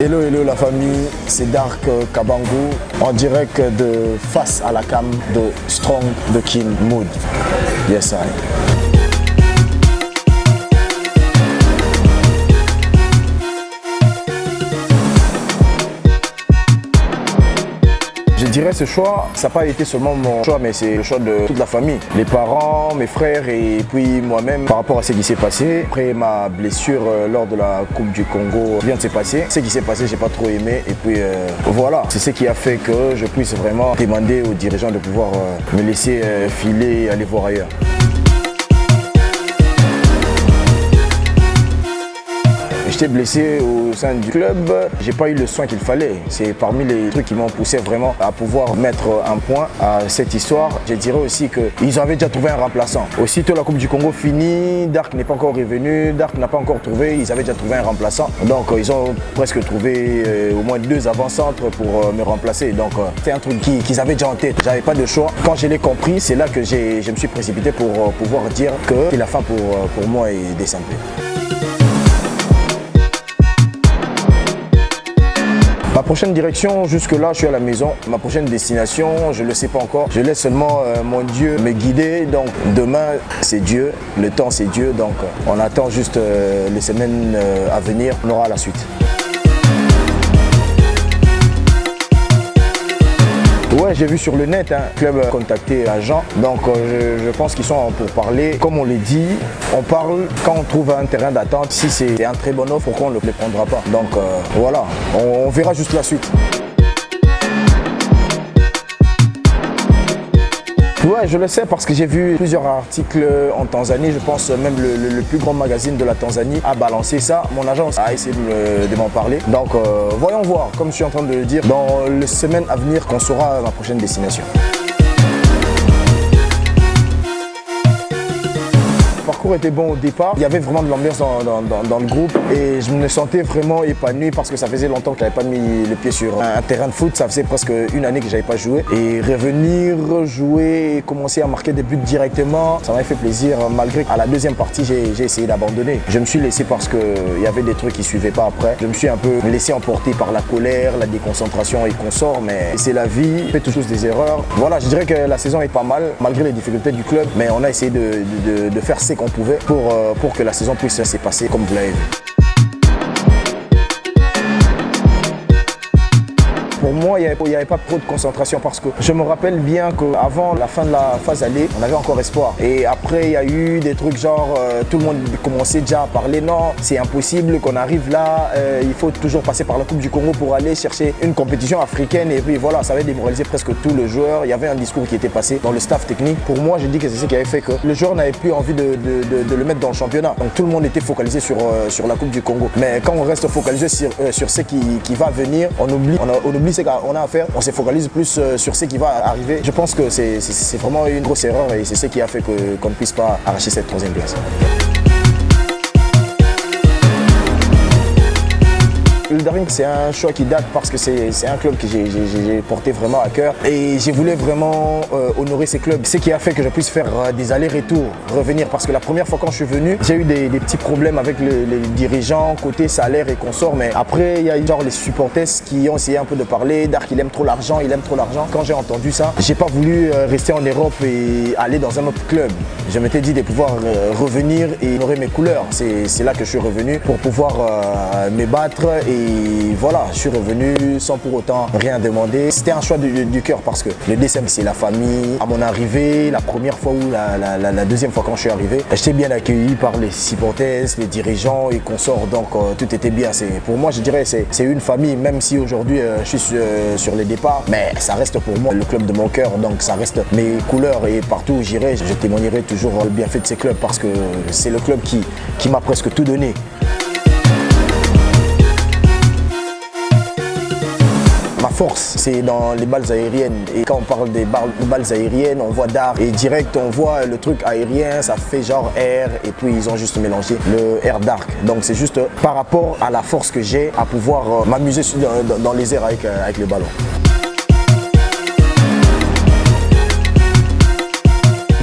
Hello la famille, c'est Dark Kabango en direct de face à la cam de Strong The King Mood. Yes I. Je dirais ce choix, ça n'a pas été seulement mon choix, mais c'est le choix de toute la famille. Les parents, mes frères et puis moi-même par rapport à ce qui s'est passé. Après ma blessure lors de la Coupe du Congo vient de se passer. Ce qui s'est passé, j'ai pas trop aimé et puis voilà. C'est ce qui a fait que je puisse vraiment demander aux dirigeants de pouvoir me laisser filer et aller voir ailleurs. J'étais blessé au sein du club, j'ai pas eu le soin qu'il fallait. C'est parmi les trucs qui m'ont poussé vraiment à pouvoir mettre un point à cette histoire. Je dirais aussi qu'ils avaient déjà trouvé un remplaçant. Aussitôt la Coupe du Congo finie, Dark n'est pas encore revenu, Dark n'a pas encore trouvé, ils avaient déjà trouvé un remplaçant. Donc ils ont presque trouvé au moins 2 avant-centres pour me remplacer. Donc c'est un truc qu'ils avaient déjà en tête. J'avais pas de choix. Quand je l'ai compris, c'est là que je me suis précipité pour pouvoir dire que la fin pour moi est décemplée. Ma prochaine direction, jusque-là, je suis à la maison. Ma prochaine destination, je ne le sais pas encore. Je laisse seulement mon Dieu me guider. Donc demain, c'est Dieu. Le temps, c'est Dieu. Donc on attend juste les semaines à venir. On aura la suite. Ouais, j'ai vu sur le net, club a contacté agent, donc je pense qu'ils sont pour parler. Comme on l'a dit, on parle quand on trouve un terrain d'attente. Si c'est un très bon offre, pourquoi on ne le prendra pas? Donc voilà, on verra juste la suite. Ouais, je le sais parce que j'ai vu plusieurs articles en Tanzanie. Je pense même le plus grand magazine de la Tanzanie a balancé ça. Mon agence a essayé de m'en parler. Donc voyons voir, comme je suis en train de le dire, dans les semaines à venir qu'on saura ma prochaine destination. Le parcours était bon au départ, il y avait vraiment de l'ambiance dans le groupe et je me sentais vraiment épanoui parce que ça faisait longtemps que je n'avais pas mis le pied sur un terrain de foot, ça faisait presque une année que je n'avais pas joué et revenir jouer et commencer à marquer des buts directement, ça m'avait fait plaisir malgré qu'à la deuxième partie j'ai essayé d'abandonner. Je me suis laissé parce qu'il y avait des trucs qui ne suivaient pas après, je me suis un peu laissé emporter par la colère, la déconcentration et consorts, mais c'est la vie, on fait toujours des erreurs. Voilà, je dirais que la saison est pas mal malgré les difficultés du club, mais on a essayé de faire ce qu'on pouvait pour que la saison puisse se passer comme vous l'avez vu. Pour moi, il n'y avait pas trop de concentration parce que je me rappelle bien qu'avant la fin de la phase aller, on avait encore espoir. Et après, il y a eu des trucs genre, tout le monde commençait déjà à parler, non, c'est impossible qu'on arrive là, il faut toujours passer par la Coupe du Congo pour aller chercher une compétition africaine. Et puis voilà, ça avait démoralisé presque tous les joueurs. Il y avait un discours qui était passé dans le staff technique. Pour moi, je dis que c'est ce qui avait fait que le joueur n'avait plus envie de le mettre dans le championnat. Donc tout le monde était focalisé sur la Coupe du Congo. Mais quand on reste focalisé sur ce qui va venir, on oublie ce qu'on a à faire, on se focalise plus sur ce qui va arriver. Je pense que c'est vraiment une grosse erreur et c'est ce qui a fait qu'on ne puisse pas arracher cette 3e place. Le Daring, c'est un choix qui date parce que c'est un club que j'ai porté vraiment à cœur et j'ai voulu vraiment honorer ces clubs. Ce qui a fait que je puisse faire des allers-retours, revenir parce que la première fois quand je suis venu, j'ai eu des petits problèmes avec les dirigeants, côté salaire et consorts, mais après il y a eu genre les supporters qui ont essayé un peu de parler, Dark il aime trop l'argent, il aime trop l'argent. Quand j'ai entendu ça, j'ai pas voulu rester en Europe et aller dans un autre club. Je m'étais dit de pouvoir revenir et honorer mes couleurs. C'est là que je suis revenu pour pouvoir me battre et voilà, je suis revenu sans pour autant rien demander. C'était un choix du cœur parce que le décembre c'est la famille. À mon arrivée, la première fois ou la deuxième fois quand je suis arrivé, j'étais bien accueilli par les supporters, les dirigeants et consorts, donc tout était bien. Pour moi je dirais c'est une famille, même si aujourd'hui je suis sur les départs, mais ça reste pour moi le club de mon cœur, donc ça reste mes couleurs et partout où j'irai, je témoignerai toujours le bienfait de ces clubs parce que c'est le club qui m'a presque tout donné. Ma force, c'est dans les balles aériennes. Et quand on parle des balles aériennes, on voit Dark. Et direct, on voit le truc aérien, ça fait genre air. Et puis, ils ont juste mélangé le Air Dark. Donc, c'est juste par rapport à la force que j'ai à pouvoir m'amuser dans les airs avec le ballon.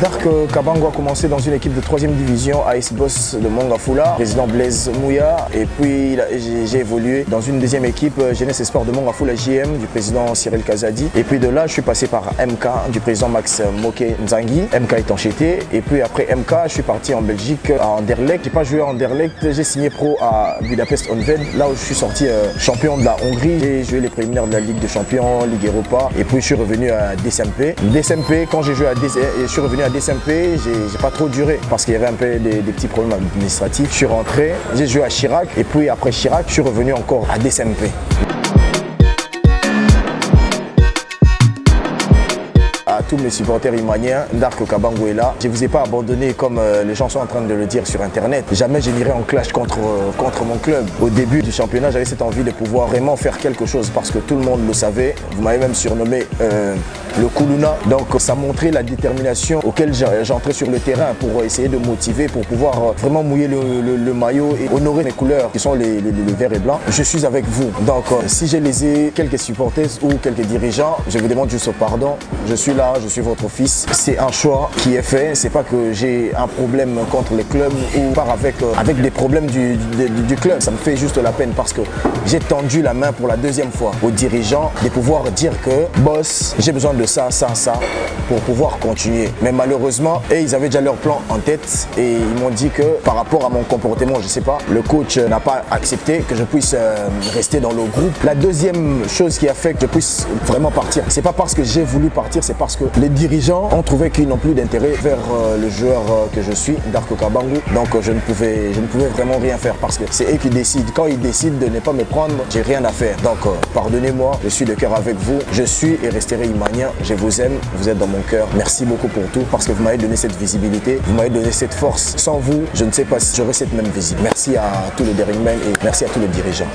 Dark Kabango a commencé dans une équipe de 3e division AS Boss de Mongafula, président Blaise Mouya, et puis j'ai évolué dans une 2e équipe Jeunesse et Sport de Mongafula JM du président Cyril Kazadi, et puis de là je suis passé par MK du président Max Moké Nzangi, MK est enchaîné, et puis après MK je suis parti en Belgique à Anderlecht. J'ai pas joué à Anderlecht, j'ai signé pro à Budapest Honvéd, là où je suis sorti champion de la Hongrie. J'ai joué les préliminaires de la Ligue des Champions, Ligue Europa, et puis je suis revenu à DSMP. DSMP, quand j'ai joué je suis revenu à DSMP, j'ai pas trop duré parce qu'il y avait un peu des petits problèmes administratifs. Je suis rentré, j'ai joué à Chirac, et puis après Chirac, je suis revenu encore à DSMP. À tous mes supporters imaniens, Dark Kabango est là. Je ne vous ai pas abandonné comme les gens sont en train de le dire sur internet. Jamais je n'irai en clash contre mon club. Au début du championnat, j'avais cette envie de pouvoir vraiment faire quelque chose parce que tout le monde le savait. Vous m'avez même surnommé le Koulouna. Donc ça montrait la détermination auquel j'entrais sur le terrain pour essayer de motiver, pour pouvoir vraiment mouiller le maillot et honorer mes couleurs qui sont les verts et blancs. Je suis avec vous. Donc si j'ai lésé quelques supporters ou quelques dirigeants, je vous demande juste pardon. Je suis là, je suis votre fils. C'est un choix qui est fait. C'est pas que j'ai un problème contre les clubs ou part avec des problèmes du club. Ça me fait juste la peine parce que j'ai tendu la main pour la 2e fois aux dirigeants de pouvoir dire que boss, j'ai besoin de ça pour pouvoir continuer. Mais malheureusement, ils avaient déjà leur plan en tête et ils m'ont dit que par rapport à mon comportement, je sais pas, le coach n'a pas accepté que je puisse rester dans le groupe. La 2e chose qui a fait que je puisse vraiment partir, c'est pas parce que j'ai voulu partir, c'est parce que les dirigeants ont trouvé qu'ils n'ont plus d'intérêt vers le joueur que je suis, Dark Kabango. Donc je ne pouvais vraiment rien faire parce que c'est eux qui décident. Quand ils décident de ne pas me prendre, j'ai rien à faire. Donc pardonnez-moi, je suis de cœur avec vous. Je suis et resterai imanien. Je vous aime, vous êtes dans mon cœur. Merci beaucoup pour tout parce que vous m'avez donné cette visibilité, vous m'avez donné cette force. Sans vous, je ne sais pas si j'aurais cette même visibilité. Merci à tous les Daringmen et merci à tous les dirigeants.